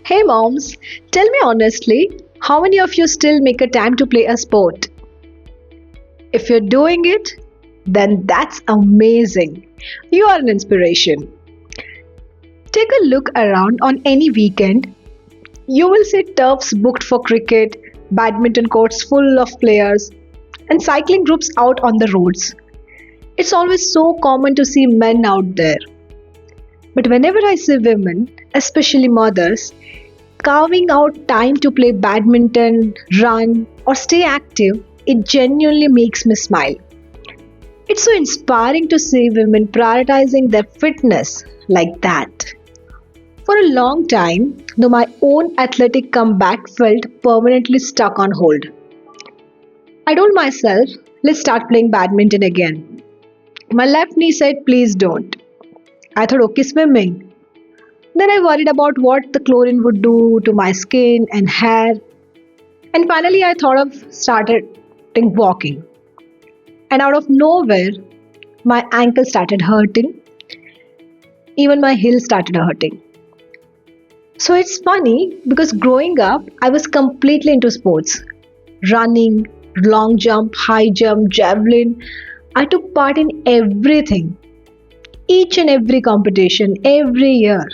Hey moms, tell me honestly, how many of you still make a time to play a sport? If you're doing it, then that's amazing. You are an inspiration. Take a look around on any weekend. You will see turfs booked for cricket, badminton courts full of players, and cycling groups out on the roads. It's always so common to see men out there. But whenever I see women, especially mothers, carving out time to play badminton, run, or stay active, it genuinely makes me smile. It's so inspiring to see women prioritizing their fitness like that. For a long time, though my own athletic comeback felt permanently stuck on hold. I told myself, let's start playing badminton again. My left knee said, please don't. I thought, okay, swimming. Then I worried about what the chlorine would do to my skin and hair. And finally, I thought of started walking. And out of nowhere, my ankle started hurting. Even my heel started hurting. So it's funny because growing up, I was completely into sports. Running, long jump, high jump, javelin. I took part in everything. Each and every competition, every year.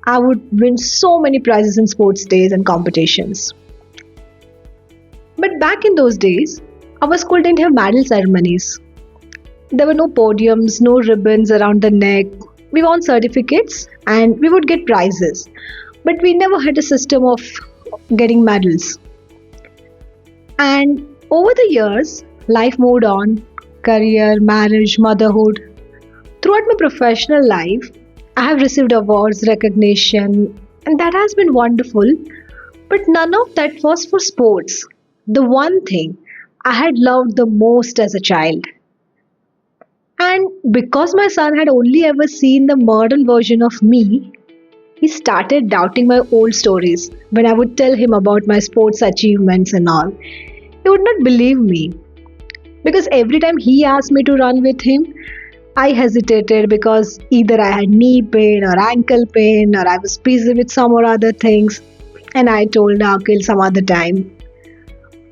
I would win so many prizes in sports days and competitions. But back in those days, our school didn't have medal ceremonies. There were no podiums, no ribbons around the neck. We won certificates and we would get prizes. But we never had a system of getting medals. And over the years, life moved on career, marriage, motherhood. Throughout my professional life, I have received awards, recognition, and that has been wonderful. But none of that was for sports. The one thing I had loved the most as a child. And because my son had only ever seen the modern version of me, he started doubting my old stories when I would tell him about my sports achievements and all. He would not believe me because every time he asked me to run with him, I hesitated because either I had knee pain or ankle pain or I was busy with some or other things, and I told Akil some other time.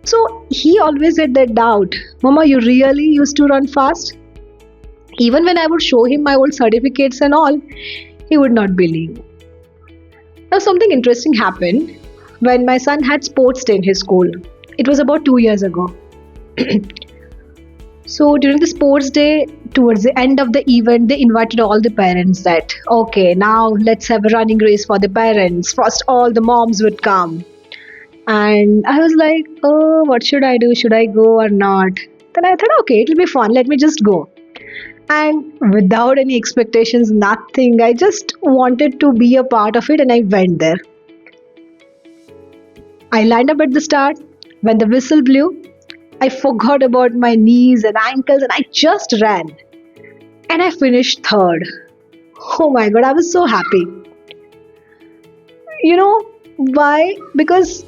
So he always had that doubt. Mama, you really used to run fast? Even when I would show him my old certificates and all, he would not believe. Now, something interesting happened when my son had sports day in his school. It was about 2 years ago. So, during the sports day, towards the end of the event, they invited all the parents that, okay, now let's have a running race for the parents. First, all the moms would come. And I was like, oh, what should I do? Should I go or not? Then I thought, okay, it'll be fun. Let me just go. And without any expectations, nothing, I just wanted to be a part of it and I went there. I lined up at the start. When the whistle blew, I forgot about my knees and ankles and I just ran. And I finished third. Oh my god, I was so happy. You know why? Because,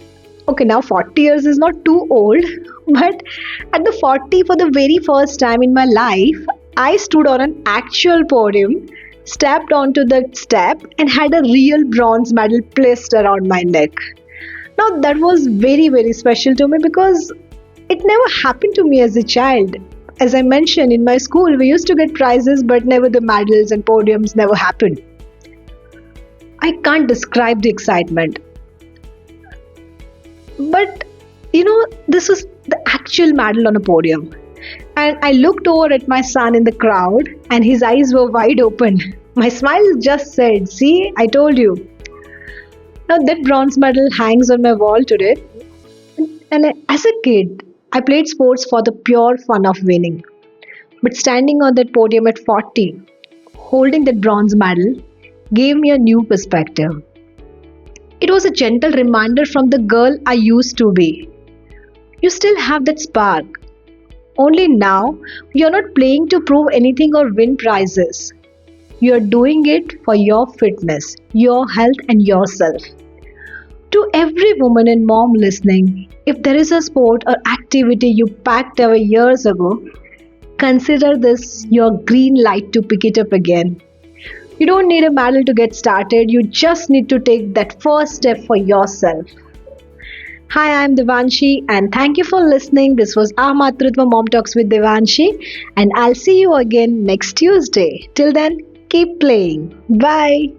okay, now 40 years is not too old, but at the 40, for the very first time in my life, I stood on an actual podium, stepped onto the step, and had a real bronze medal placed around my neck. Now, that was very, very special to me because it never happened to me as a child. As I mentioned, in my school, we used to get prizes, but never the medals and podiums never happened. I can't describe the excitement. But, this was the actual medal on a podium. And I looked over at my son in the crowd, and his eyes were wide open. My smile just said, see, I told you. Now, that bronze medal hangs on my wall today. And as a kid, I played sports for the pure fun of winning. But standing on that podium at 40, holding that bronze medal, gave me a new perspective. It was a gentle reminder from the girl I used to be. You still have that spark. Only now, you're not playing to prove anything or win prizes. You're doing it for your fitness, your health, and yourself. To every woman and mom listening, if there is a sport or activity you packed away years ago, consider this your green light to pick it up again. You don't need a medal to get started, you just need to take that first step for yourself. Hi, I'm Devanshi, and thank you for listening. This was our Matrutva Mom Talks with Devanshi, and I'll see you again next Tuesday. Till then, keep playing. Bye.